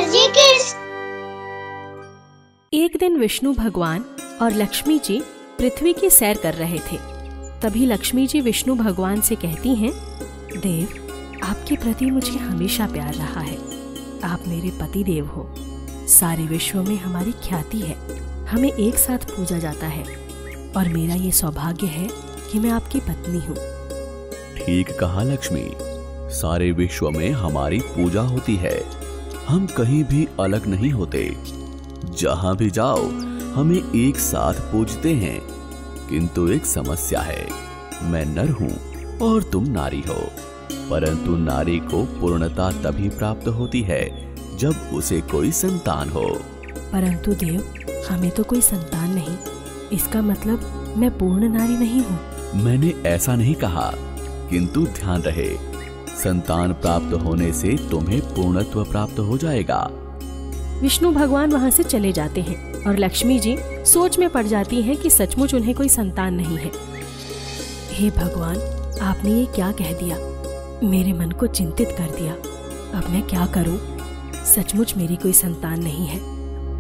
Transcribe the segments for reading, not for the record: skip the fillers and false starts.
RJ kids. एक दिन विष्णु भगवान और लक्ष्मी जी पृथ्वी की सैर कर रहे थे। तभी लक्ष्मी जी विष्णु भगवान से कहती हैं, देव, आपके प्रति मुझे हमेशा प्यार रहा है। आप मेरे पति देव हो। सारे विश्व में हमारी ख्याति है, हमें एक साथ पूजा जाता है और मेरा ये सौभाग्य है कि मैं आपकी पत्नी हूँ। ठीक कहा लक्ष्मी, सारे विश्व में हमारी पूजा होती है, हम कहीं भी अलग नहीं होते। जहां भी जाओ हमें एक साथ पूजते हैं। किंतु एक समस्या है, मैं नर हूँ और तुम नारी हो, परंतु नारी को पूर्णता तभी प्राप्त होती है जब उसे कोई संतान हो। परंतु देव, हमें तो कोई संतान नहीं, इसका मतलब मैं पूर्ण नारी नहीं हूँ। मैंने ऐसा नहीं कहा, किंतु ध्यान रहे, संतान प्राप्त होने से तुम्हें पूर्णत्व प्राप्त हो जाएगा। विष्णु भगवान वहाँ से चले जाते हैं और लक्ष्मी जी सोच में पड़ जाती हैं कि सचमुच उन्हें कोई संतान नहीं है। हे भगवान, आपने ये क्या कह दिया? मेरे मन को चिंतित कर दिया। अब मैं क्या करूं? सचमुच मेरी कोई संतान नहीं है,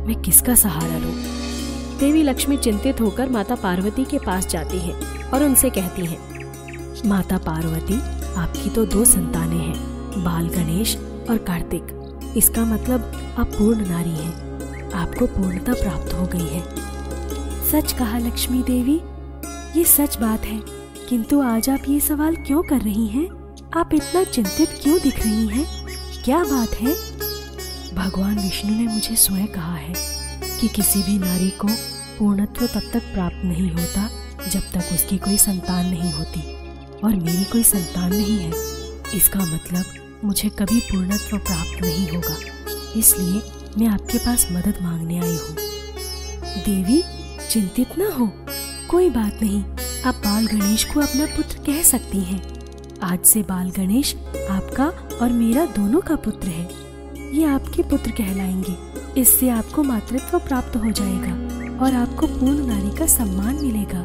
मैं किसका सहारा लूं? देवी लक्ष्मी चिंतित होकर माता पार्वती के पास जाती हैं और उनसे कहती हैं, माता पार्वती, आपकी तो 2 संतानें हैं, बाल गणेश और कार्तिक। इसका मतलब आप पूर्ण नारी हैं, आपको पूर्णता प्राप्त हो गई है। सच कहा लक्ष्मी देवी, ये सच बात है, किंतु आज आप ये सवाल क्यों कर रही हैं? आप इतना चिंतित क्यों दिख रही हैं? क्या बात है? भगवान विष्णु ने मुझे स्वयं कहा है कि किसी भी नारी को पूर्णत्व तब तक प्राप्त नहीं होता जब तक उसकी कोई संतान नहीं होती, और मेरी कोई संतान नहीं है। इसका मतलब मुझे कभी पूर्णत्व प्राप्त नहीं होगा, इसलिए मैं आपके पास मदद मांगने आई हूँ। देवी, चिंतित न हो, कोई बात नहीं, आप बाल गणेश को अपना पुत्र कह सकती हैं। आज से बाल गणेश आपका और मेरा दोनों का पुत्र है। ये आपके पुत्र कहलाएंगे। इससे आपको मातृत्व प्राप्त हो जाएगा और आपको पूर्ण नारी का सम्मान मिलेगा।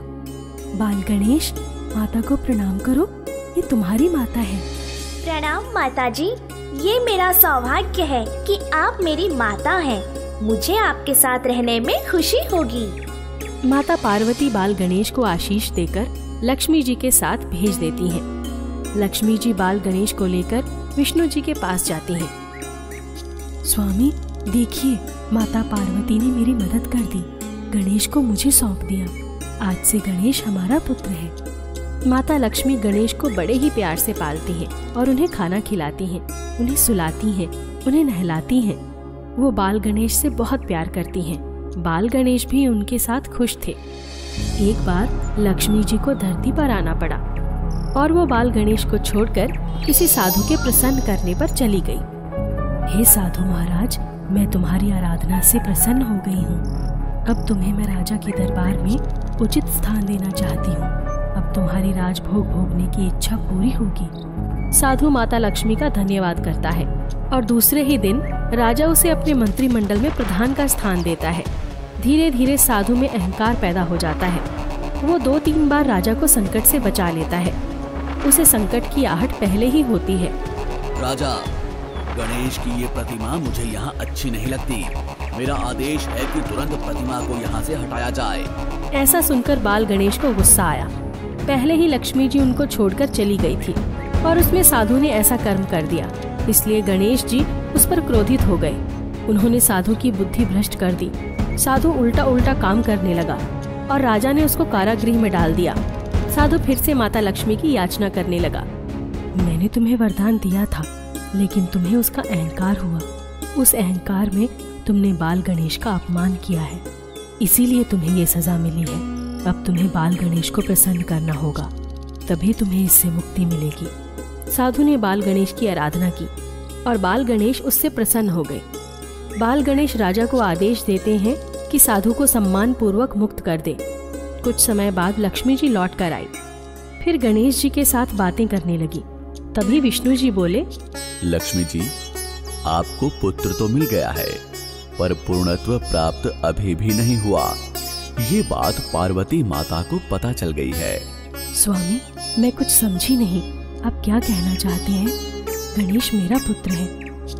बाल गणेश, माता को प्रणाम करो, ये तुम्हारी माता है। प्रणाम माता जी, ये मेरा सौभाग्य है कि आप मेरी माता हैं। मुझे आपके साथ रहने में खुशी होगी। माता पार्वती बाल गणेश को आशीष देकर लक्ष्मी जी के साथ भेज देती हैं। लक्ष्मी जी बाल गणेश को लेकर विष्णु जी के पास जाती हैं। स्वामी, देखिए, माता पार्वती ने मेरी मदद कर दी, गणेश को मुझे सौंप दिया। आज से गणेश हमारा पुत्र है। माता लक्ष्मी गणेश को बड़े ही प्यार से पालती हैं और उन्हें खाना खिलाती हैं, उन्हें सुलाती हैं, उन्हें नहलाती हैं। वो बाल गणेश से बहुत प्यार करती हैं। बाल गणेश भी उनके साथ खुश थे। एक बार लक्ष्मी जी को धरती पर आना पड़ा और वो बाल गणेश को छोड़कर किसी साधु के प्रसन्न करने पर चली गई। हे साधु महाराज, मैं तुम्हारी आराधना से प्रसन्न हो गई हूँ। अब तुम्हें मैं राजा के दरबार में उचित स्थान देना चाहती हूँ। अब तुम्हारी राजभोग भोगने की इच्छा पूरी होगी। साधु माता लक्ष्मी का धन्यवाद करता है और दूसरे ही दिन राजा उसे अपने मंत्रिमंडल में प्रधान का स्थान देता है। धीरे धीरे साधु में अहंकार पैदा हो जाता है। वो 2-3 बार राजा को संकट से बचा लेता है। उसे संकट की आहट पहले ही होती है। राजा, गणेश की ये प्रतिमा मुझे यहाँ अच्छी नहीं लगती। मेरा आदेश है कि तुरंत प्रतिमा को यहाँ से हटाया जाए। ऐसा सुनकर बाल गणेश को गुस्सा आया। पहले ही लक्ष्मी जी उनको छोड़कर चली गई थी और उसमें साधु ने ऐसा कर्म कर दिया, इसलिए गणेश जी उस पर क्रोधित हो गए। उन्होंने साधु की बुद्धि भ्रष्ट कर दी। साधु उल्टा उल्टा काम करने लगा और राजा ने उसको कारागृह में डाल दिया। साधु फिर से माता लक्ष्मी की याचना करने लगा। मैंने तुम्हें वरदान दिया था, लेकिन तुम्हें उसका अहंकार हुआ। उस अहंकार में तुमने बाल गणेश का अपमान किया है, इसीलिए तुम्हें ये सजा मिली है। अब तुम्हें बाल गणेश को प्रसन्न करना होगा, तभी तुम्हें इससे मुक्ति मिलेगी। साधु ने बाल गणेश की आराधना की और बाल गणेश उससे प्रसन्न हो गए। बाल गणेश राजा को आदेश देते हैं कि साधु को सम्मान पूर्वक मुक्त कर दे। कुछ समय बाद लक्ष्मी जी लौट कर आई। फिर गणेश जी के साथ बातें करने लगी। तभी विष्णु जी बोले, लक्ष्मी जी, आपको पुत्र तो मिल गया है, पर पूर्णत्व प्राप्त अभी भी नहीं हुआ। ये बात पार्वती माता को पता चल गई है। स्वामी, मैं कुछ समझी नहीं, आप क्या कहना चाहते हैं? गणेश मेरा पुत्र है,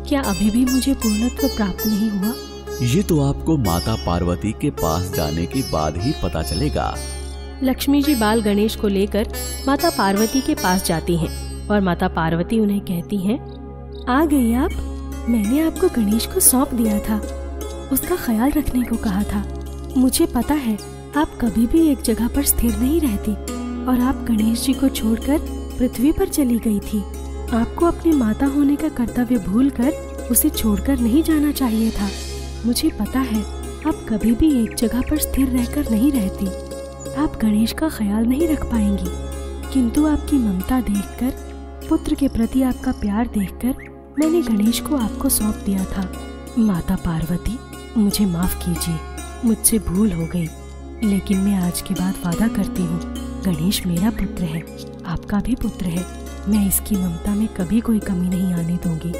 क्या अभी भी मुझे पूर्णत्व प्राप्त नहीं हुआ? ये तो आपको माता पार्वती के पास जाने के बाद ही पता चलेगा। लक्ष्मी जी बाल गणेश को लेकर माता पार्वती के पास जाती हैं और माता पार्वती उन्हें कहती हैं, आ गई आप। मैंने आपको गणेश को सौंप दिया था, उसका ख्याल रखने को कहा था। मुझे पता है आप कभी भी एक जगह पर स्थिर नहीं रहती और आप गणेश जी को छोड़कर पृथ्वी पर चली गई थी। आपको अपनी माता होने का कर्तव्य भूलकर उसे छोड़कर नहीं जाना चाहिए था। मुझे पता है आप कभी भी एक जगह पर स्थिर रहकर नहीं रहती। आप गणेश का ख्याल नहीं रख पाएंगी, किंतु आपकी ममता देखकर, पुत्र के प्रति आपका प्यार देखकर मैंने गणेश को आपको सौंप दिया था। माता पार्वती, मुझे माफ कीजिए, मुझसे भूल हो गई, लेकिन मैं आज के बाद वादा करती हूँ, गणेश मेरा पुत्र है, आपका भी पुत्र है। मैं इसकी ममता में कभी कोई कमी नहीं आने दूंगी।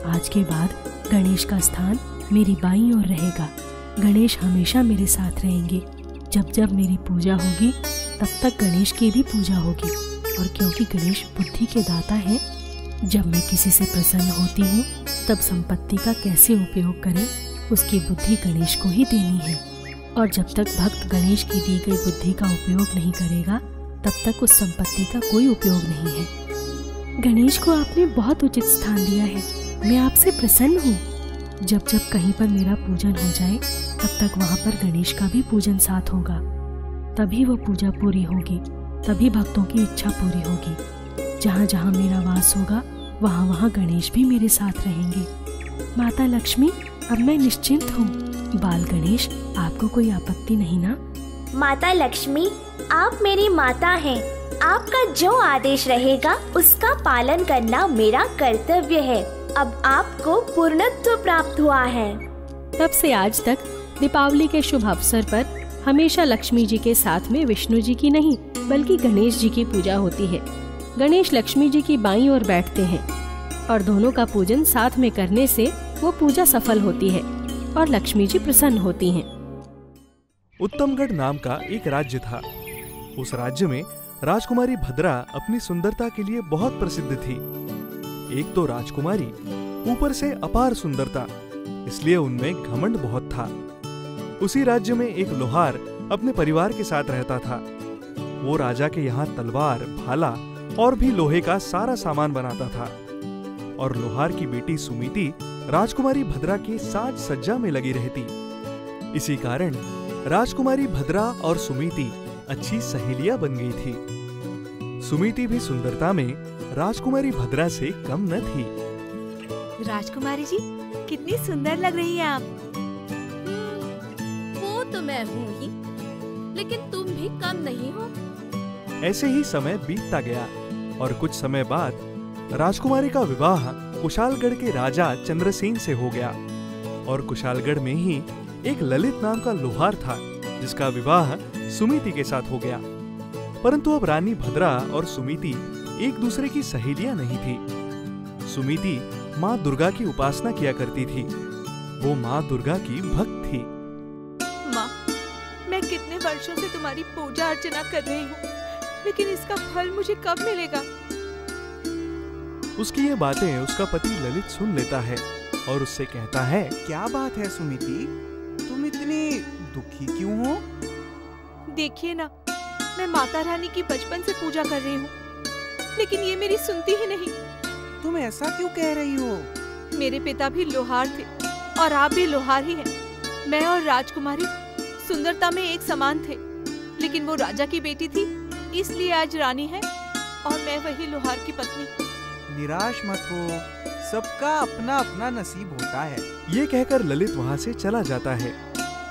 आज के बाद गणेश का स्थान मेरी बाईं ओर रहेगा। गणेश हमेशा मेरे साथ रहेंगे। जब जब मेरी पूजा होगी तब तक गणेश की भी पूजा होगी। और क्योंकि गणेश बुद्धि के दाता है, जब मैं किसी से प्रसन्न होती हूँ तब संपत्ति का कैसे उपयोग करें, उसकी बुद्धि गणेश को ही देनी है। और जब तक भक्त गणेश की दी गई बुद्धि का उपयोग नहीं करेगा तब तक उस संपत्ति का कोई उपयोग नहीं है। गणेश को आपने बहुत उचित स्थान दिया है। मैं आपसे प्रसन्न हूँ। जब जब कहीं पर मेरा पूजन हो जाए तब तक वहाँ पर गणेश का भी पूजन साथ होगा। तभी वो पूजा पूरी होगी, तभी भक्तों की इच्छा पूरी होगी। जहाँ जहाँ मेरा वास होगा वहाँ वहाँ गणेश भी मेरे साथ रहेंगे। माता लक्ष्मी, अब मैं निश्चिंत हूँ। बाल गणेश, आपको कोई आपत्ति नहीं ना? माता लक्ष्मी, आप मेरी माता हैं। आपका जो आदेश रहेगा उसका पालन करना मेरा कर्तव्य है। अब आपको पूर्णत्व प्राप्त हुआ है। तब से आज तक दीपावली के शुभ अवसर पर हमेशा लक्ष्मी जी के साथ में विष्णु जी की नहीं बल्कि गणेश जी की पूजा होती है। गणेश लक्ष्मी जी की बाईं ओर बैठते हैं और दोनों का पूजन साथ में करने से वो पूजा सफल होती है और लक्ष्मी जी प्रसन्न होती हैं। उत्तमगढ़ नाम का एक राज्य था। उस राज्य में राजकुमारी भद्रा अपनी सुंदरता के लिए बहुत प्रसिद्ध थी। एक तो राजकुमारी, ऊपर से अपार सुंदरता, इसलिए उनमें घमंड बहुत था। उसी राज्य में एक लोहार अपने परिवार के साथ रहता था। वो राजा के यहाँ तलवार, भाला और भी लोहे का सारा सामान बनाता था। और लोहार की बेटी सुमिति राजकुमारी भद्रा की साज सज्जा में लगी रहती। इसी कारण राजकुमारी भद्रा और सुमिति अच्छी सहेलियां बन गई थी। सुमिति भी सुंदरता में राजकुमारी भद्रा से कम न थी। राजकुमारी जी, कितनी सुंदर लग रही हैं आप। वो तो मैं हूँ ही, लेकिन तुम भी कम नहीं हो। ऐसे ही समय बीतता गया और कुछ समय बाद राजकुमारी का विवाह कुशालगढ़ के राजा चंद्रसेन से हो गया। और कुशालगढ़ में ही एक ललित नाम का लोहार था जिसका विवाह सुमिति के साथ हो गया। परंतु अब रानी भद्रा और सुमिति एक दूसरे की सहेलियां नहीं थी। सुमिति माँ दुर्गा की उपासना किया करती थी। वो माँ दुर्गा की भक्त थी। माँ, मैं कितने वर्षों से तुम्हारी पूजा अर्चना कर रही हूँ, लेकिन इसका फल मुझे कब मिलेगा? उसकी ये बातें उसका पति ललित सुन लेता है और उससे कहता है, क्या बात है सुमिति, तुम इतनी दुखी क्यों हो? देखिए ना, मैं माता रानी की बचपन से पूजा कर रही हूँ, लेकिन ये मेरी सुनती ही नहीं। तुम ऐसा क्यों कह रही हो? मेरे पिता भी लोहार थे और आप भी लोहार ही हैं। मैं और राजकुमारी सुंदरता में एक समान थे, लेकिन वो राजा की बेटी थी, इसलिए आज रानी है और मैं वही लोहार की पत्नी। निराश मत हो, सबका अपना अपना नसीब होता है। ये कहकर ललित वहाँ से चला जाता है।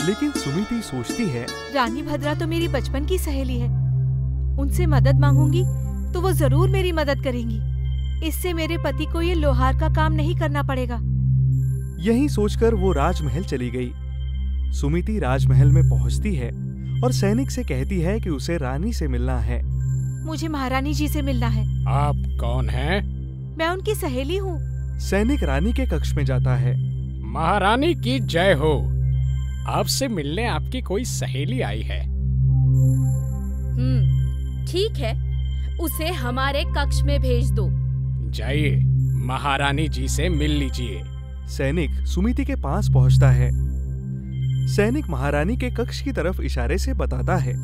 लेकिन सुमिति सोचती है, रानी भद्रा तो मेरी बचपन की सहेली है, उनसे मदद मांगूंगी तो वो जरूर मेरी मदद करेंगी। इससे मेरे पति को ये लोहार का काम नहीं करना पड़ेगा। यही सोचकर वो राजमहल चली गई। सुमिति राजमहल में पहुंचती है और सैनिक से कहती है कि उसे रानी से मिलना है। मुझे महारानी जी से मिलना है। आप कौन हैं? मैं उनकी सहेली हूँ। सैनिक रानी के कक्ष में जाता है। महारानी की जय हो। आपसे मिलने आपकी कोई सहेली आई है। ठीक है, उसे हमारे कक्ष में भेज दो। जाइए, महारानी जी से मिल लीजिए। सैनिक सुमिति के पास पहुंचता है। सैनिक महारानी के कक्ष की तरफ इशारे से बताता है।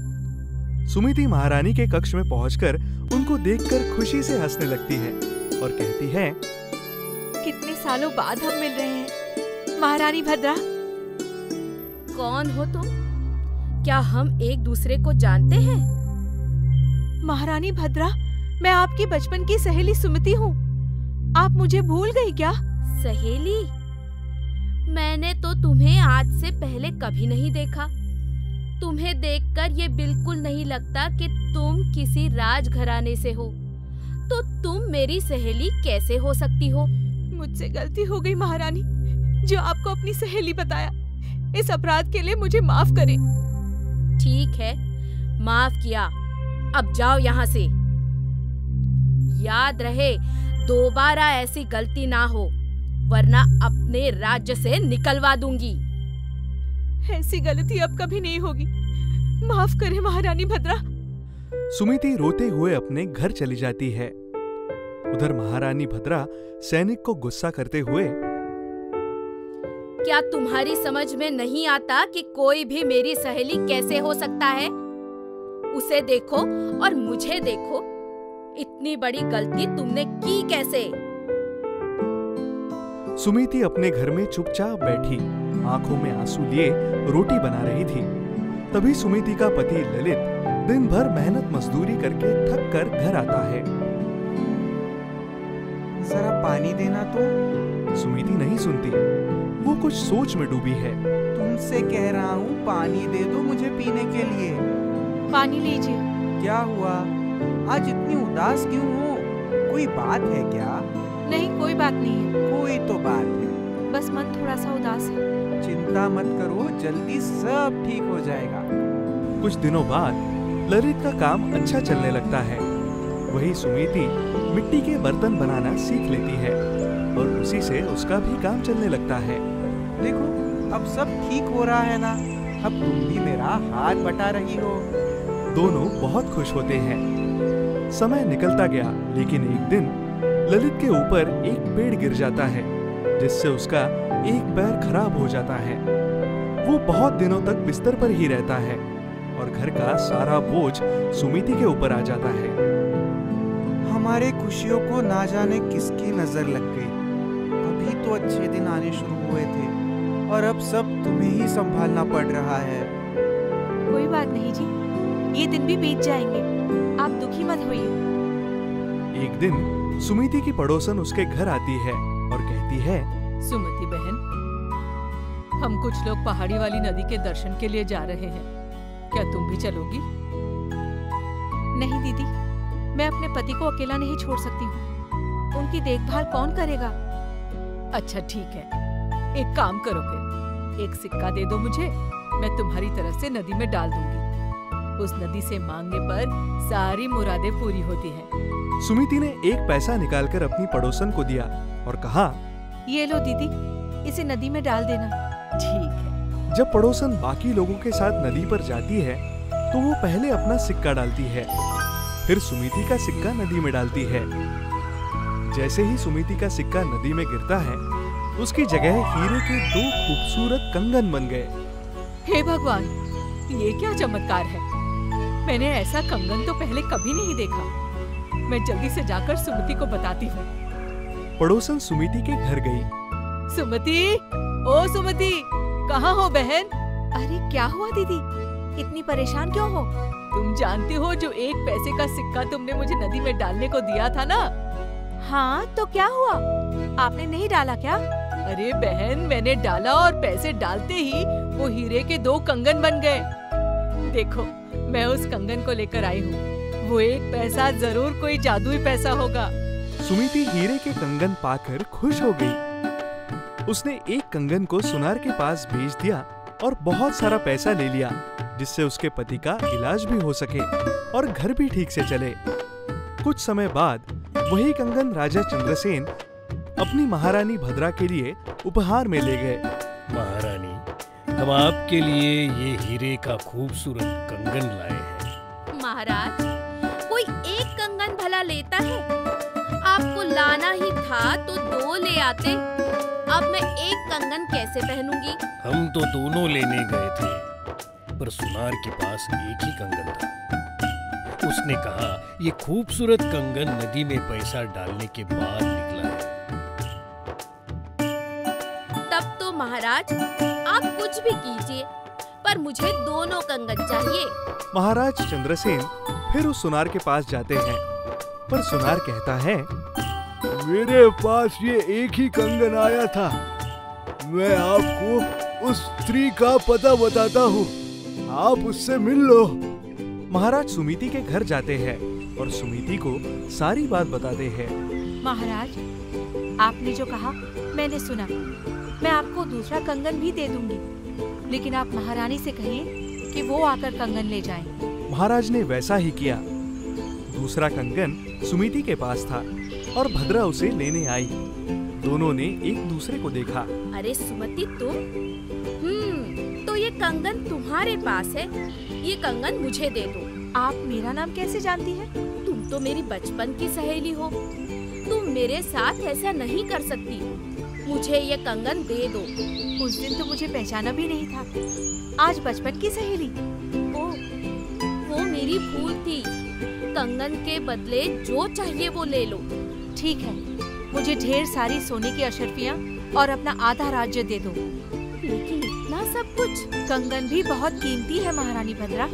सुमिति महारानी के कक्ष में पहुंचकर उनको देखकर खुशी से हंसने लगती है और कहती है, कितने सालों बाद हम मिल रहे हैं महारानी भद्रा। कौन हो तुम? क्या हम एक दूसरे को जानते हैं? महारानी भद्रा, मैं आपकी बचपन की सहेली सुमिति हूँ। आप मुझे भूल गई क्या? सहेली? मैंने तो तुम्हें आज से पहले कभी नहीं देखा। तुम्हें देखकर ये बिल्कुल नहीं लगता कि तुम किसी राजघराने से हो। तो तुम मेरी सहेली कैसे हो सकती हो? मुझसे गलती हो गई महारानी, जो आपको अपनी सहेली बताया। इस अपराध के लिए मुझे माफ करें। ठीक है, माफ किया। अब जाओ यहाँ से। याद रहे, दोबारा ऐसी गलती ना हो, वरना अपने राज्य से निकलवा दूंगी। ऐसी गलती अब कभी नहीं होगी। माफ करें महारानी भद्रा। सुमिति रोते हुए अपने घर चली जाती है। उधर महारानी भद्रा सैनिक को गुस्सा करते हुए, क्या तुम्हारी समझ में नहीं आता कि कोई भी मेरी सहेली कैसे हो सकता है? उसे देखो और मुझे देखो। इतनी बड़ी गलती तुमने की कैसे? सुमिति अपने घर में चुपचाप बैठी आंखों में आंसू लिए रोटी बना रही थी। तभी सुमिति का पति ललित दिन भर मेहनत मजदूरी करके थक कर घर आता है। जरा पानी देना तो। सुमिति नहीं सुनती, वो कुछ सोच में डूबी है। तुमसे कह रहा हूँ पानी दे दो मुझे पीने के लिए। पानी लीजिए। क्या हुआ, आज इतनी उदास क्यों हो? कोई बात है क्या? नहीं, कोई बात नहीं है। कोई तो बात है, बस मन थोड़ा सा उदास है। चिंता मत करो, जल्दी सब ठीक हो जाएगा। कुछ दिनों बाद ललित का काम अच्छा चलने लगता है। वही सुमिति मिट्टी के बर्तन बनाना सीख लेती है और उसी से उसका भी काम चलने लगता है। देखो, अब सब ठीक हो रहा है ना? अब तुम भी मेरा हाथ बटा रही हो। दोनों बहुत खुश होते हैं। समय निकलता गया, लेकिन एक दिन ललित के ऊपर एक पेड़ गिर जाता है, जिससे उसका एक पैर खराब हो जाता है। वो बहुत दिनों तक बिस्तर पर ही रहता है और घर का सारा बोझ सुमिति के ऊपर आ जाता है। हमारे खुशियों को ना जाने किसकी नजर लग गई। अभी तो अच्छे दिन आने शुरू हुए थे और अब सब तुम्हें ही संभालना पड़ रहा है। कोई बात नहीं जी, ये दिन भी बीत जाएंगे। आप दुखी मत होइए। एक दिन सुमिति की पड़ोसन उसके घर आती है और कहती है, सुमति बहन, हम कुछ लोग पहाड़ी वाली नदी के दर्शन के लिए जा रहे हैं। क्या तुम भी चलोगी? नहीं दीदी, मैं अपने पति को अकेला नहीं छोड़ सकती हूँ। उनकी देखभाल कौन करेगा? अच्छा ठीक है, एक काम करो फिर, एक सिक्का दे दो मुझे, मैं तुम्हारी तरफ से नदी में डाल दूंगी। उस नदी से मांगने पर सारी मुरादें पूरी होती हैं। सुमिति ने एक पैसा निकालकर अपनी पड़ोसन को दिया और कहा, ये लो दीदी, इसे नदी में डाल देना। ठीक है। जब पड़ोसन बाकी लोगों के साथ नदी पर जाती है तो वो पहले अपना सिक्का डालती है, फिर सुमिति का सिक्का नदी में डालती है। जैसे ही सुमिति का सिक्का नदी में गिरता है, उसकी जगह हीरे के 2 खूबसूरत कंगन बन गए। हे भगवान, ये क्या चमत्कार है! मैंने ऐसा कंगन तो पहले कभी नहीं देखा। मैं जल्दी से जाकर सुमति को बताती हूँ। पड़ोसन सुमिति के घर गई। सुमति, ओ सुमति, कहाँ हो बहन? अरे क्या हुआ दीदी, इतनी परेशान क्यों हो? तुम जानती हो जो 1 पैसे का सिक्का तुमने मुझे नदी में डालने को दिया था ना? हाँ, तो क्या हुआ? आपने नहीं डाला क्या? अरे बहन, मैंने डाला और पैसे डालते ही वो हीरे के 2 कंगन बन गए। देखो, मैं उस कंगन को लेकर आई हूँ। वो 1 पैसा जरूर कोई जादुई पैसा होगा। सुमिति हीरे के कंगन पाकर खुश हो गई। उसने एक कंगन को सुनार के पास भेज दिया और बहुत सारा पैसा ले लिया, जिससे उसके पति का इलाज भी हो सके और घर भी ठीक से चले। कुछ समय बाद वही कंगन राजा चंद्रसेन अपनी महारानी भद्रा के लिए उपहार में ले गए। महारानी, हम आपके लिए ये हीरे का खूबसूरत कंगन लाए हैं। महाराज, कोई एक कंगन भला लेता है? आपको लाना ही था तो 2 ले आते। अब मैं एक कंगन कैसे पहनूंगी? हम तो दोनों लेने गए थे, पर सुनार के पास एक ही कंगन था। उसने कहा ये खूबसूरत कंगन नदी में पैसा डालने के बाद निकला है। तब तो महाराज आप कुछ भी कीजिए, पर मुझे दोनों कंगन चाहिए। महाराज चंद्रसेन फिर उस सुनार के पास जाते हैं, पर सुनार कहता है, मेरे पास ये एक ही कंगन आया था। मैं आपको उस स्त्री का पता बताता हूँ, आप उससे मिल लो। महाराज सुमिति के घर जाते हैं और सुमिति को सारी बात बताते हैं। महाराज, आपने जो कहा मैंने सुना। मैं आपको दूसरा कंगन भी दे दूंगी, लेकिन आप महारानी से कहिए कि वो आकर कंगन ले जाएं। महाराज ने वैसा ही किया। दूसरा कंगन सुमिति के पास था और भद्रा उसे लेने आई। दोनों ने एक दूसरे को देखा। अरे सुमति, तुम तो ये कंगन तुम्हारे पास है, ये कंगन मुझे दे दो। आप मेरा नाम कैसे जानती हैं? तुम तो मेरी बचपन की सहेली हो, तुम मेरे साथ ऐसा नहीं कर सकती। मुझे ये कंगन दे दो। उस दिन तो मुझे पहचाना भी नहीं था, आज बचपन की सहेली। वो मेरी भूल थी। कंगन के बदले जो चाहिए वो ले लो। ठीक है, मुझे ढेर सारी सोने की अशर्फियाँ और अपना आधा राज्य दे दो। लेकिन इतना सब कुछ? कंगन भी बहुत कीमती है महारानी भद्रा।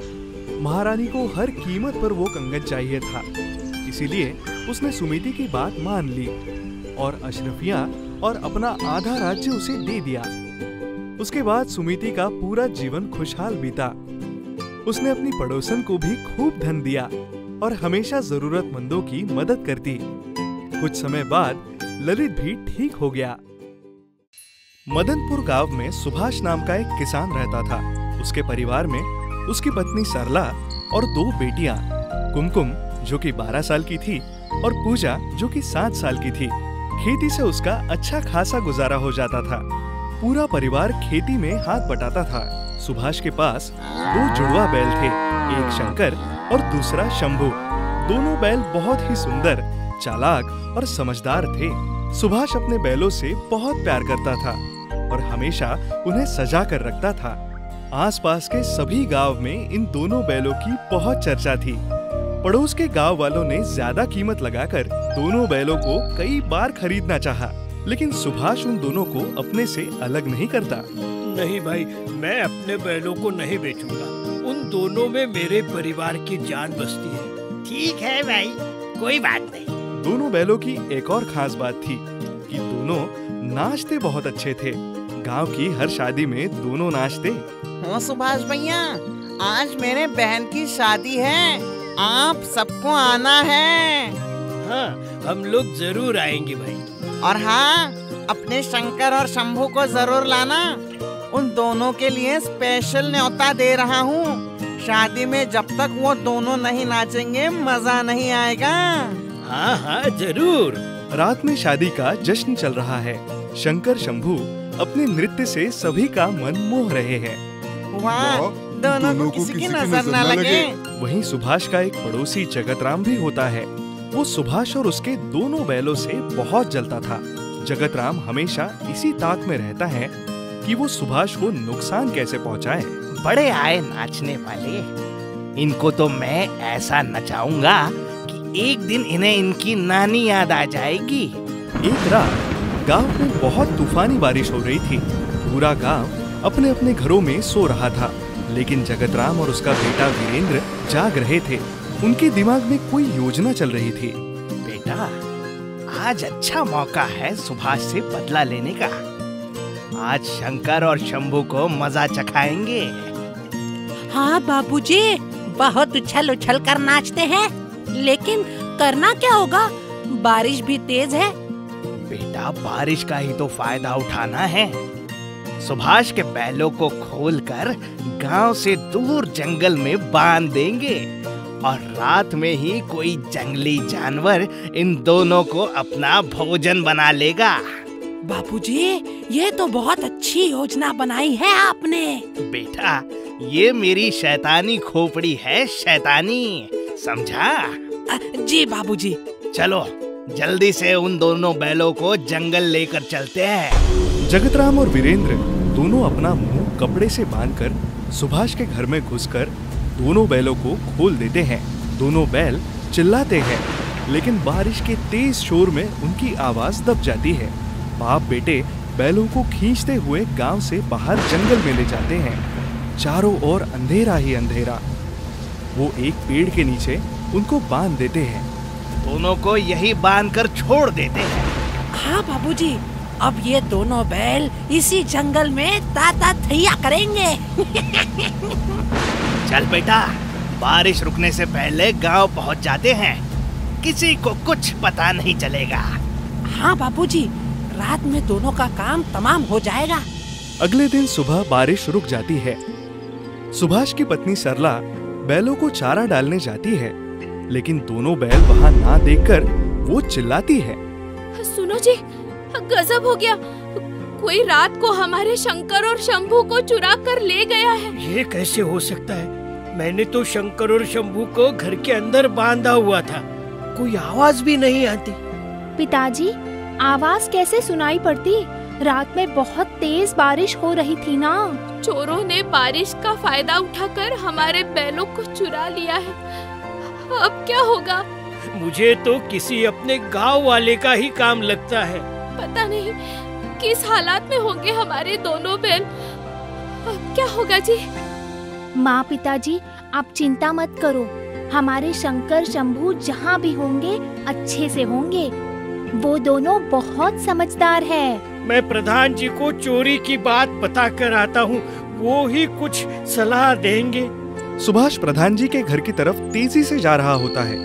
महारानी को हर कीमत पर वो कंगन चाहिए था, इसीलिए उसने सुमिति की बात मान ली और अशरफियाँ और अपना आधा राज्य उसे दे दिया। उसके बाद सुमिति का पूरा जीवन खुशहाल बीता। उसने अपनी पड़ोसन को भी खूब धन दिया और हमेशा जरूरतमंदों की मदद करती। कुछ समय बाद ललित भी ठीक हो गया। मदनपुर गांव में सुभाष नाम का एक किसान रहता था। उसके परिवार में उसकी पत्नी सरला और 2 बेटियां, कुमकुम जो कि 12 साल की थी और पूजा जो कि 7 साल की थी। खेती से उसका अच्छा खासा गुजारा हो जाता था। पूरा परिवार खेती में हाथ बटाता था। सुभाष के पास 2 जुड़वा बैल थे, एक शंकर और दूसरा शंभू। दोनों बैल बहुत ही सुंदर, चालाक और समझदार थे। सुभाष अपने बैलों से बहुत प्यार करता था और हमेशा उन्हें सजा कर रखता था। आसपास के सभी गांव में इन दोनों बैलों की बहुत चर्चा थी। पड़ोस के गांव वालों ने ज्यादा कीमत लगाकर दोनों बैलों को कई बार खरीदना चाहा, लेकिन सुभाष उन दोनों को अपने से अलग नहीं करता। नहीं भाई, मैं अपने बैलों को नहीं बेचूंगा। उन दोनों में मेरे परिवार की जान बसती है। ठीक है भाई, कोई बात नहीं। दोनों बैलों की एक और खास बात थी कि दोनों नाचते बहुत अच्छे थे। गांव की हर शादी में दोनों नाचते। हाँ सुभाष भैया, आज मेरे बहन की शादी है, आप सबको आना है। हाँ, हम लोग जरूर आएंगे भाई। और हाँ, अपने शंकर और शंभू को जरूर लाना। उन दोनों के लिए स्पेशल न्योता दे रहा हूँ। शादी में जब तक वो दोनों नहीं नाचेंगे मजा नहीं आएगा। हाँ हाँ जरूर। रात में शादी का जश्न चल रहा है। शंकर शंभू अपने नृत्य से सभी का मन मोह रहे हैं। वाह, दोनों को किसी की नजर न लगे। वहीं सुभाष का एक पड़ोसी जगतराम भी होता है। वो सुभाष और उसके दोनों बैलों से बहुत जलता था। जगतराम हमेशा इसी ताक में रहता है कि वो सुभाष को नुकसान कैसे पहुंचाए। बड़े आए नाचने वाले, इनको तो मैं ऐसा नचाऊंगा कि एक दिन इन्हें इनकी नानी याद आ जाएगी। एक रात गांव में बहुत तूफानी बारिश हो रही थी। पूरा गांव अपने अपने घरों में सो रहा था, लेकिन जगतराम और उसका बेटा वीरेंद्र जाग रहे थे। उनके दिमाग में कोई योजना चल रही थी। बेटा, आज अच्छा मौका है सुभाष से बदला लेने का। आज शंकर और शंभू को मजा चखाएंगे। हाँ बाबूजी, बहुत उछल उछल कर नाचते हैं, लेकिन करना क्या होगा? बारिश भी तेज है। बेटा, बारिश का ही तो फायदा उठाना है। सुभाष के बैलों को खोलकर गांव से दूर जंगल में बांध देंगे और रात में ही कोई जंगली जानवर इन दोनों को अपना भोजन बना लेगा। बाबूजी, ये तो बहुत अच्छी योजना बनाई है आपने। बेटा, ये मेरी शैतानी खोपड़ी है, शैतानी, समझा? जी बाबूजी। चलो जल्दी से उन दोनों बैलों को जंगल लेकर चलते हैं। जगतराम और वीरेंद्र दोनों अपना मुंह कपड़े से बांधकर सुभाष के घर में घुसकर दोनों बैलों को खोल देते हैं। दोनों बैल चिल्लाते हैं, लेकिन बारिश के तेज शोर में उनकी आवाज दब जाती है। बाप बेटे बैलों को खींचते हुए गांव से बाहर जंगल में ले जाते हैं। चारों ओर अंधेरा ही अंधेरा। वो एक पेड़ के नीचे उनको बांध देते हैं। दोनों को यही बांधकर छोड़ देते हैं। हाँ बाबूजी, अब ये दोनों बैल इसी जंगल में ताता थैया करेंगे। चल बेटा, बारिश रुकने से पहले गांव पहुंच जाते हैं। किसी को कुछ पता नहीं चलेगा। हाँ बाबूजी, रात में दोनों का काम तमाम हो जाएगा। अगले दिन सुबह बारिश रुक जाती है। सुभाष की पत्नी सरला बैलों को चारा डालने जाती है, लेकिन दोनों बैल वहाँ ना देखकर वो चिल्लाती है। सुनो जी, गजब हो गया। कोई रात को हमारे शंकर और शंभू को चुरा कर ले गया है। ये कैसे हो सकता है? मैंने तो शंकर और शंभू को घर के अंदर बांधा हुआ था। कोई आवाज भी नहीं आती। पिताजी, आवाज कैसे सुनाई पड़ती? रात में बहुत तेज बारिश हो रही थी ना। चोरों ने बारिश का फायदा उठाकर हमारे बैलों को चुरा लिया है। अब क्या होगा? मुझे तो किसी अपने गांव वाले का ही काम लगता है। पता नहीं किस हालात में होंगे हमारे दोनों बैल। अब क्या होगा जी? माँ पिताजी, आप चिंता मत करो। हमारे शंकर शंभू जहाँ भी होंगे अच्छे से होंगे। वो दोनों बहुत समझदार है। मैं प्रधान जी को चोरी की बात बता कर आता हूँ, वो ही कुछ सलाह देंगे। सुभाष प्रधान जी के घर की तरफ तेजी से जा रहा होता है।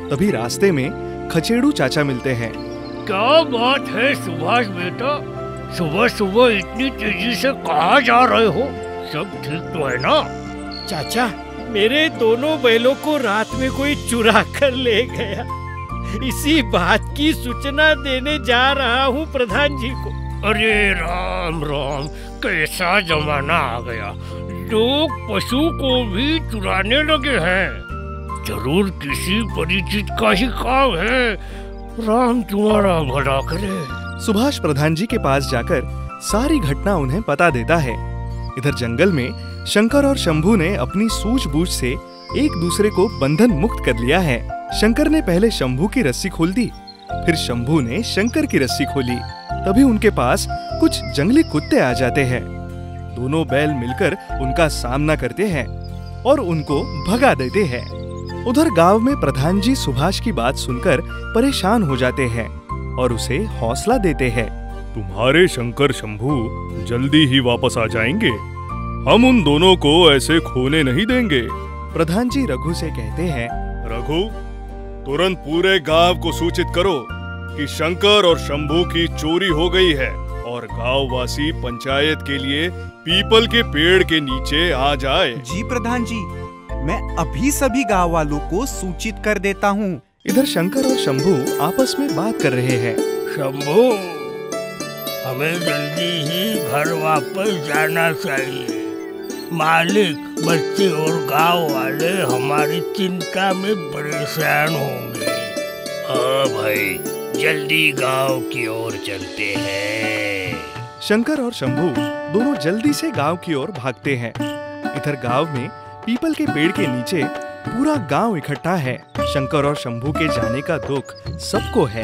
तभी रास्ते में खचेड़ू चाचा मिलते हैं। क्या बात है सुभाष बेटा, सुबह सुबह इतनी तेजी से कहाँ जा रहे हो? सब ठीक तो है ना? चाचा, मेरे दोनों बैलों को रात में कोई चुरा कर ले गया। इसी बात की सूचना देने जा रहा हूँ प्रधान जी को। अरे राम राम, कैसा जमाना आ गया। लोग पशु को भी चुराने लगे हैं। जरूर किसी परिचित का ही काम है। राम तुम्हारा भला करे। सुभाष प्रधान जी के पास जाकर सारी घटना उन्हें बता देता है। इधर जंगल में शंकर और शंभू ने अपनी सूझबूझ से एक दूसरे को बंधन मुक्त कर लिया है। शंकर ने पहले शंभू की रस्सी खोल दी, फिर शंभू ने शंकर की रस्सी खोली। तभी उनके पास कुछ जंगली कुत्ते आ जाते हैं। दोनों बैल मिलकर उनका सामना करते हैं और उनको भगा देते हैं। उधर गांव में प्रधान जी सुभाष की बात सुनकर परेशान हो जाते हैं और उसे हौसला देते हैं। तुम्हारे शंकर शंभू जल्दी ही वापस आ जाएंगे। हम उन दोनों को ऐसे खोने नहीं देंगे। प्रधान जी रघु से कहते हैं, रघु, तुरंत पूरे गांव को सूचित करो कि शंकर और शंभू की चोरी हो गई है और गांववासी पंचायत के लिए पीपल के पेड़ के नीचे आ जाए। जी प्रधान जी, मैं अभी सभी गांव वालों को सूचित कर देता हूँ। इधर शंकर और शंभू आपस में बात कर रहे हैं। शंभू, हमें जल्दी ही घर वापस जाना चाहिए। मालिक, बच्चे और गांव वाले हमारी चिंता में परेशान होंगे। हाँ भाई, जल्दी गांव की ओर चलते हैं। शंकर और शंभू दोनों जल्दी से गांव की ओर भागते हैं। इधर गांव में पीपल के पेड़ के नीचे पूरा गांव इकट्ठा है। शंकर और शंभू के जाने का दुख सबको है।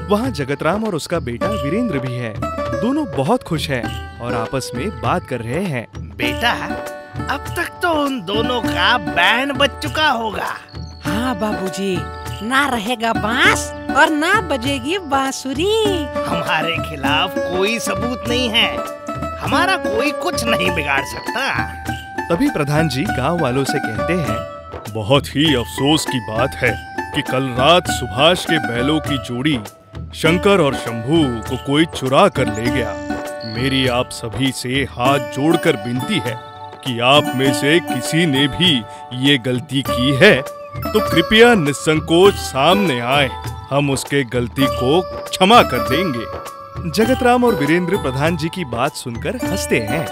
वहाँ जगतराम और उसका बेटा वीरेंद्र भी है। दोनों बहुत खुश हैं और आपस में बात कर रहे हैं। बेटा, अब तक तो उन दोनों का बैंड बज चुका होगा। हाँ बाबूजी, ना रहेगा बांस और ना बजेगी बांसुरी। हमारे खिलाफ कोई सबूत नहीं है। हमारा कोई कुछ नहीं बिगाड़ सकता। तभी प्रधान जी गांव वालों से कहते हैं, बहुत ही अफसोस की बात है कि कल रात सुभाष के बैलों की जोड़ी शंकर और शंभू को कोई चुरा कर ले गया। मेरी आप सभी से हाथ जोड़कर विनती है कि आप में से किसी ने भी ये गलती की है तो कृपया निसंकोच सामने आए। हम उसके गलती को क्षमा कर देंगे। जगतराम और वीरेंद्र प्रधान जी की बात सुनकर हंसते हैं।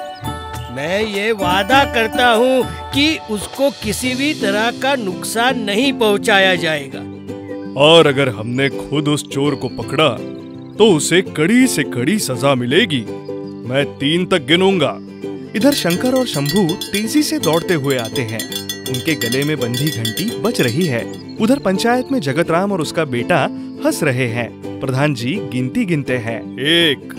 मैं ये वादा करता हूँ कि उसको किसी भी तरह का नुकसान नहीं पहुँचाया जाएगा। और अगर हमने खुद उस चोर को पकड़ा तो उसे कड़ी से कड़ी सजा मिलेगी। मैं 3 तक गिनूंगा। इधर शंकर और शंभू तेजी से दौड़ते हुए आते हैं। उनके गले में बंधी घंटी बज रही है। उधर पंचायत में जगतराम और उसका बेटा हंस रहे हैं। प्रधान जी गिनती गिनते हैं। 1,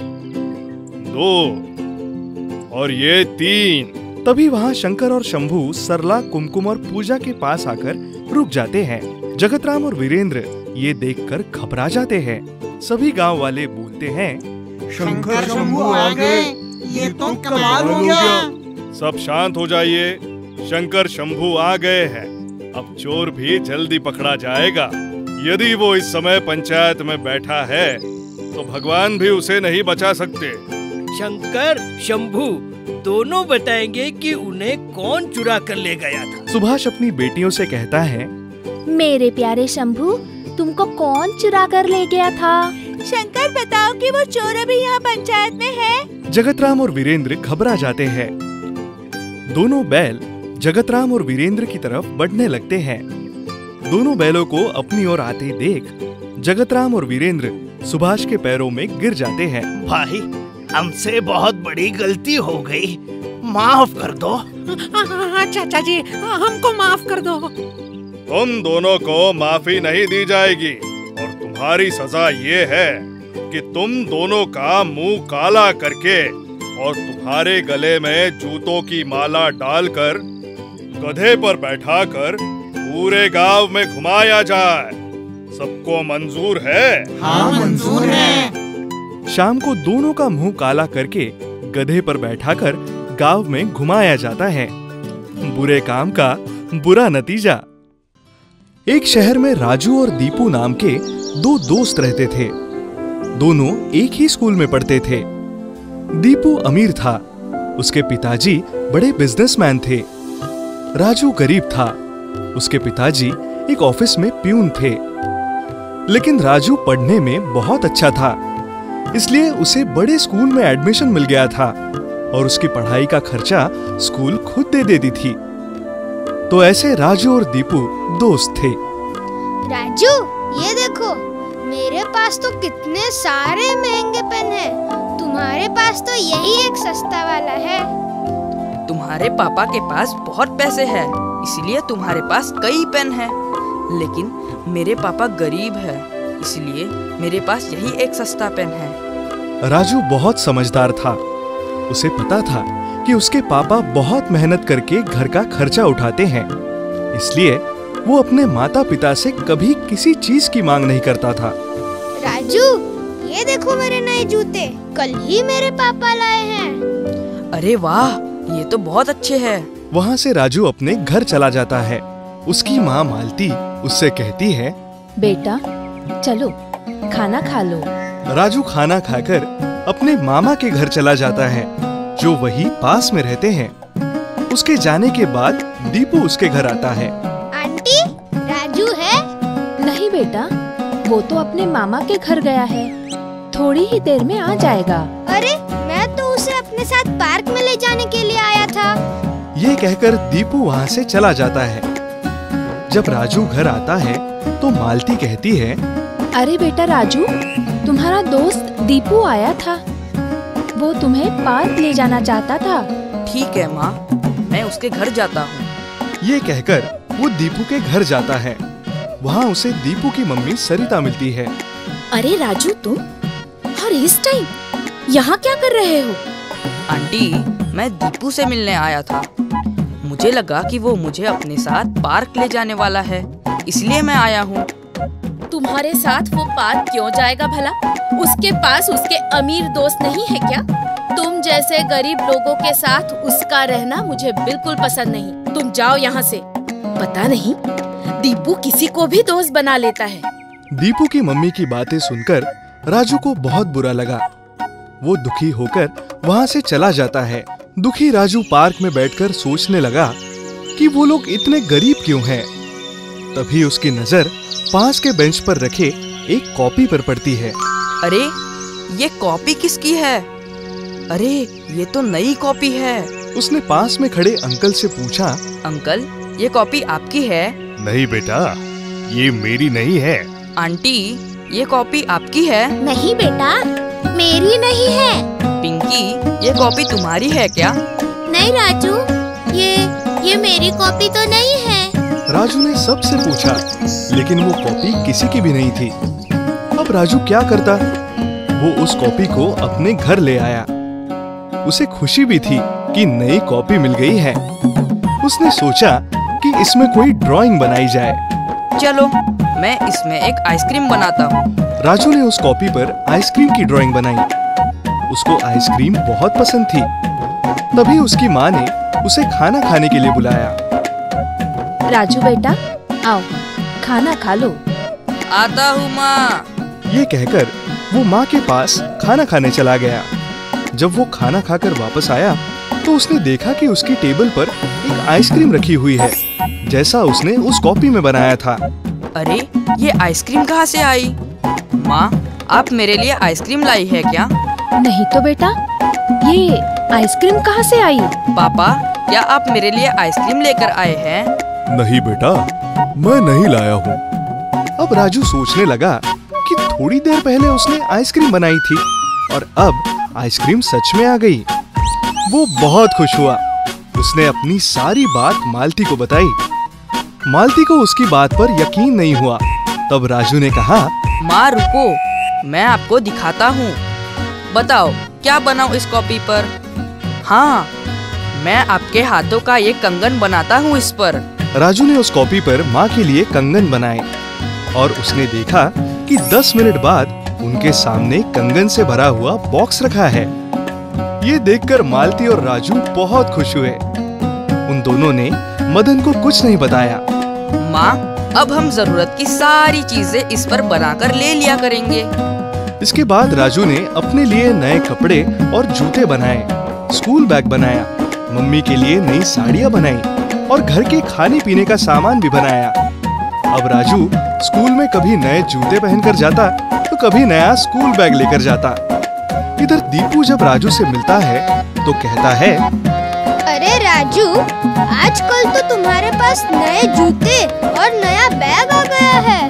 2 और ये 3। तभी वहाँ शंकर और शंभू सरला, कुमकुम और पूजा के पास आकर रुक जाते हैं। जगतराम और वीरेंद्र ये देखकर घबरा जाते हैं। सभी गांव वाले बोलते हैं, शंकर शंभू आ गए, ये तो कमाल हो गया। सब शांत हो जाइए। शंकर शंभू आ गए हैं। अब चोर भी जल्दी पकड़ा जाएगा। यदि वो इस समय पंचायत में बैठा है तो भगवान भी उसे नहीं बचा सकते। शंकर शंभू दोनों बताएंगे कि उन्हें कौन चुरा कर ले गया था। सुभाष अपनी बेटियों से कहता है, मेरे प्यारे शंभू, तुमको कौन चुरा कर ले गया था? शंकर बताओ कि वो चोर अभी यहाँ पंचायत में है। जगतराम और वीरेंद्र घबरा जाते हैं। दोनों बैल जगतराम और वीरेंद्र की तरफ बढ़ने लगते हैं। दोनों बैलों को अपनी ओर आते देख जगतराम और वीरेंद्र सुभाष के पैरों में गिर जाते हैं। भाई, हमसे बहुत बड़ी गलती हो गई, माफ कर दो। चाचा जी, हमको माफ कर दो। तुम दोनों को माफी नहीं दी जाएगी और तुम्हारी सजा ये है कि तुम दोनों का मुंह काला करके और तुम्हारे गले में जूतों की माला डालकर गधे पर बैठाकर पूरे गांव में घुमाया जाए। सबको मंजूर है? हाँ, मंजूर है। शाम को दोनों का मुंह काला करके गधे पर बैठाकर गांव में घुमाया जाता है। बुरे काम का बुरा नतीजा। एक शहर में राजू और दीपू नाम के 2 दोस्त रहते थे। दोनों एक ही स्कूल में पढ़ते थे। दीपू अमीर था। उसके पिताजी बड़े बिजनेसमैन थे। राजू गरीब था। उसके पिताजी एक ऑफिस में प्यून थे। लेकिन राजू पढ़ने में बहुत अच्छा था, इसलिए उसे बड़े स्कूल में एडमिशन मिल गया था और उसकी पढ़ाई का खर्चा स्कूल खुद दे देती थी। तो ऐसे राजू और दीपू दोस्त थे। राजू, ये देखो, मेरे पास तो कितने सारे महंगे पेन हैं। तुम्हारे पास तो यही एक सस्ता वाला है। तुम्हारे पापा के पास बहुत पैसे हैं, इसलिए तुम्हारे पास कई पेन हैं। लेकिन मेरे पापा गरीब है, इसलिए मेरे पास यही एक सस्ता पेन है। राजू बहुत समझदार था। उसे पता था कि उसके पापा बहुत मेहनत करके घर का खर्चा उठाते हैं, इसलिए वो अपने माता पिता से कभी किसी चीज की मांग नहीं करता था। राजू, ये देखो मेरे नए जूते, कल ही मेरे पापा लाए हैं। अरे वाह, ये तो बहुत अच्छे हैं। वहाँ से राजू अपने घर चला जाता है। उसकी माँ मालती उससे कहती है, बेटा चलो खाना खा लो। राजू खाना खाकर अपने मामा के घर चला जाता है, जो वही पास में रहते हैं। उसके जाने के बाद दीपू उसके घर आता है। आंटी, राजू है? नहीं बेटा, वो तो अपने मामा के घर गया है, थोड़ी ही देर में आ जाएगा। अरे, मैं तो उसे अपने साथ पार्क में ले जाने के लिए आया था। ये कहकर दीपू वहाँ से चला जाता है। जब राजू घर आता है तो मालती कहती है, अरे बेटा राजू, तुम्हारा दोस्त दीपू आया था, वो तुम्हें पार्क ले जाना चाहता था। ठीक है माँ, मैं उसके घर जाता हूँ। ये कहकर वो दीपू के घर जाता है। वहाँ उसे दीपू की मम्मी सरिता मिलती है। अरे राजू, तुम और इस टाइम यहाँ क्या कर रहे हो? आंटी, मैं दीपू से मिलने आया था। मुझे लगा कि वो मुझे अपने साथ पार्क ले जाने वाला है, इसलिए मैं आया हूँ। तुम्हारे साथ वो पार्क क्यों जाएगा भला? उसके पास उसके अमीर दोस्त नहीं है क्या? तुम जैसे गरीब लोगों के साथ उसका रहना मुझे बिल्कुल पसंद नहीं। तुम जाओ यहाँ से। पता नहीं दीपू किसी को भी दोस्त बना लेता है। दीपू की मम्मी की बातें सुनकर राजू को बहुत बुरा लगा। वो दुखी होकर वहाँ से चला जाता है। दुखी राजू पार्क में बैठकर सोचने लगा कि वो लोग इतने गरीब क्यों हैं। तभी उसकी नजर पास के बेंच पर रखे एक कॉपी पर पड़ती है। अरे, ये कॉपी किसकी है? अरे, ये तो नई कॉपी है। उसने पास में खड़े अंकल से पूछा, अंकल, ये कॉपी आपकी है? नहीं बेटा, ये मेरी नहीं है, आंटी, ये कॉपी आपकी है? नहीं बेटा, मेरी नहीं है। पिंकी, ये कॉपी तुम्हारी है क्या? नहीं राजू, ये मेरी कॉपी तो नहीं है। राजू ने सबसे पूछा, लेकिन वो कॉपी किसी की भी नहीं थी। अब राजू क्या करता? वो उस कॉपी को अपने घर ले आया। उसे खुशी भी थी कि नई कॉपी मिल गई है। उसने सोचा कि इसमें कोई ड्राइंग बनाई जाए। चलो, मैं इसमें एक आइसक्रीम बनाता हूँ। राजू ने उस कॉपी पर आइसक्रीम की ड्राइंग बनाई। उसको आइसक्रीम बहुत पसंद थी। तभी उसकी माँ ने उसे खाना खाने के लिए बुलाया। राजू बेटा, आओ खाना खा लो। आता हूँ माँ। ये कहकर वो माँ के पास खाना खाने चला गया। जब वो खाना खाकर वापस आया तो उसने देखा कि उसकी टेबल पर एक आइसक्रीम रखी हुई है, जैसा उसने उस कॉपी में बनाया था। अरे, ये आइसक्रीम कहाँ से आई? माँ, आप मेरे लिए आइसक्रीम लाई है क्या? नहीं तो बेटा, ये आइसक्रीम कहाँ से आई? पापा, क्या आप मेरे लिए आइसक्रीम लेकर आए हैं? नहीं बेटा, मैं नहीं लाया हूँ। अब राजू सोचने लगा कि थोड़ी देर पहले उसने आइसक्रीम बनाई थी और अब आइसक्रीम सच में आ गई। वो बहुत खुश हुआ। उसने अपनी सारी बात मालती को बताई। मालती को उसकी बात पर यकीन नहीं हुआ। तब राजू ने कहा, माँ रुको, मैं आपको दिखाता हूँ। बताओ, क्या बनाऊँ इस कॉपी पर? हाँ, मैं आपके हाथों का ये कंगन बनाता हूँ इस पर। राजू ने उस कॉपी पर माँ के लिए कंगन बनाए और उसने देखा कि 10 मिनट बाद उनके सामने कंगन से भरा हुआ बॉक्स रखा है। ये देखकर मालती और राजू बहुत खुश हुए। उन दोनों ने मदन को कुछ नहीं बताया। माँ, अब हम जरूरत की सारी चीजें इस पर बनाकर ले लिया करेंगे। इसके बाद राजू ने अपने लिए नए कपड़े और जूते बनाए, स्कूल बैग बनाया, मम्मी के लिए नई साड़ियाँ बनाई और घर के खाने पीने का सामान भी बनाया। अब राजू स्कूल में कभी नए जूते पहनकर जाता तो कभी नया स्कूल बैग लेकर जाता। इधर दीपू जब राजू से मिलता है तो कहता है, अरे राजू, आजकल तो तुम्हारे पास नए जूते और नया बैग आ गया है।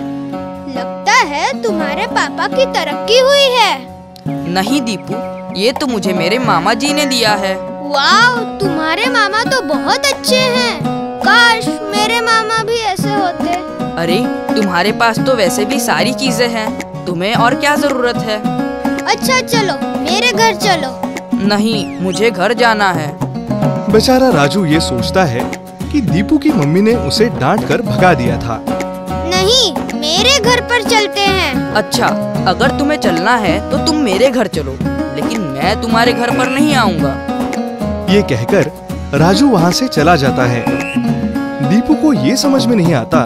लगता है तुम्हारे पापा की तरक्की हुई है। नहीं दीपू, ये तो मुझे मेरे मामा जी ने दिया है। वाह, तुम्हारे मामा तो बहुत अच्छे हैं। काश मेरे मामा भी ऐसे होते। अरे, तुम्हारे पास तो वैसे भी सारी चीजें हैं, तुम्हें और क्या जरूरत है? अच्छा चलो, मेरे घर चलो। नहीं, मुझे घर जाना है। बेचारा राजू ये सोचता है कि दीपू की मम्मी ने उसे डांट कर भगा दिया था। नहीं, मेरे घर पर चलते हैं। अच्छा, अगर तुम्हें चलना है तो तुम मेरे घर चलो, लेकिन मैं तुम्हारे घर पर नहीं आऊँगा। ये कहकर राजू वहाँ से चला जाता है। दीपू को ये समझ में नहीं आता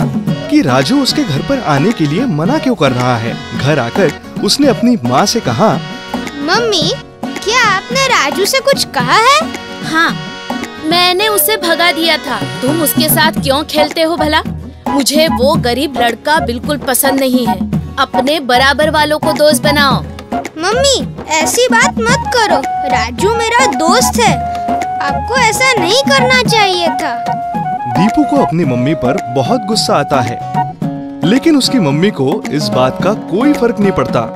कि राजू उसके घर पर आने के लिए मना क्यों कर रहा है। घर आकर उसने अपनी माँ से कहा, मम्मी, क्या आपने राजू से कुछ कहा है? हाँ, मैंने उसे भगा दिया था। तुम उसके साथ क्यों खेलते हो भला? मुझे वो गरीब लड़का बिल्कुल पसंद नहीं है। अपने बराबर वालों को दोस्त बनाओ। मम्मी, ऐसी बात मत करो। राजू मेरा दोस्त है। आपको ऐसा नहीं करना चाहिए था। दीपू को अपनी मम्मी पर बहुत गुस्सा आता है, लेकिन उसकी मम्मी को इस बात का कोई फर्क नहीं पड़ता।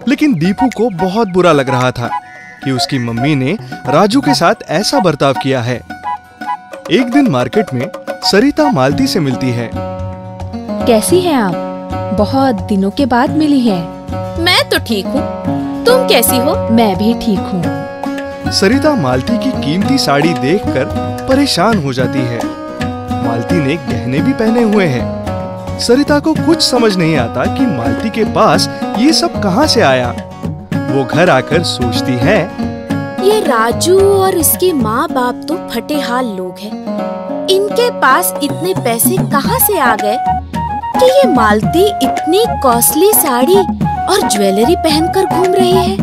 लेकिन दीपू को बहुत बुरा लग रहा था कि उसकी मम्मी ने राजू के साथ ऐसा बर्ताव किया है। एक दिन मार्केट में सरिता मालती से मिलती है। कैसी हैं आप? बहुत दिनों के बाद मिली हैं। मैं तो ठीक हूँ, तुम कैसी हो? मैं भी ठीक हूँ। सरिता मालती की कीमती साड़ी देखकर परेशान हो जाती है। मालती ने गहने भी पहने हुए हैं। सरिता को कुछ समझ नहीं आता कि मालती के पास ये सब कहाँ से आया। वो घर आकर सोचती है, ये राजू और इसके माँ बाप तो फटे हाल लोग हैं। इनके पास इतने पैसे कहाँ से आ गए कि ये मालती इतनी कॉस्टली साड़ी और ज्वेलरी पहनकर घूम रही है।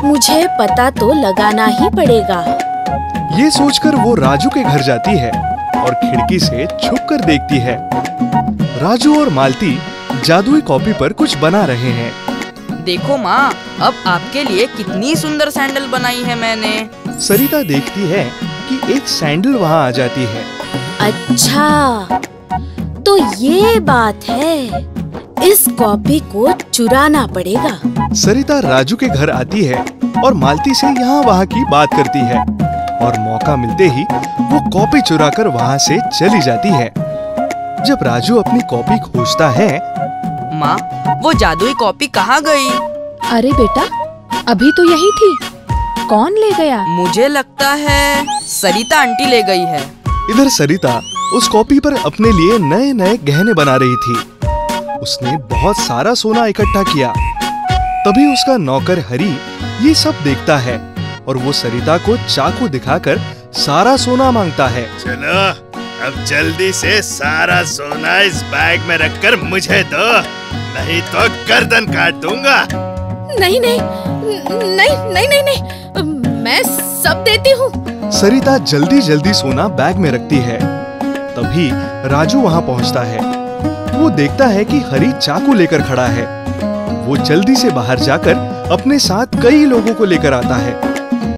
मुझे पता तो लगाना ही पड़ेगा। ये सोचकर वो राजू के घर जाती है और खिड़की से छुपकर देखती है। राजू और मालती जादुई कॉपी पर कुछ बना रहे हैं। देखो माँ, अब आपके लिए कितनी सुंदर सैंडल बनाई है मैंने। सरिता देखती है कि एक सैंडल वहाँ आ जाती है। अच्छा, तो तो ये बात है, इस कॉपी को चुराना पड़ेगा। सरिता राजू के घर आती है और मालती से यहाँ वहाँ की बात करती है और मौका मिलते ही वो कॉपी चुराकर वहाँ से चली जाती है। जब राजू अपनी कॉपी खोजता है, माँ, वो जादुई कॉपी कहाँ गई? अरे बेटा, अभी तो यही थी। कौन ले गया? मुझे लगता है सरिता आंटी ले गई है। इधर सरिता उस कॉपी पर अपने लिए नए नए गहने बना रही थी। उसने बहुत सारा सोना इकट्ठा किया। तभी उसका नौकर हरी ये सब देखता है और वो सरिता को चाकू दिखाकर सारा सोना मांगता है। चलो, अब जल्दी से सारा सोना इस बैग में रखकर मुझे दो, नहीं तो गर्दन काट दूंगा। नहीं नहीं नहीं नहीं नहीं नहीं, मैं सब देती हूँ। सरिता जल्दी जल्दी सोना बैग में रखती है। तभी राजू वहाँ पहुँचता है। वो देखता है कि हरी चाकू लेकर खड़ा है। वो जल्दी से बाहर जाकर अपने साथ कई लोगों को लेकर आता है।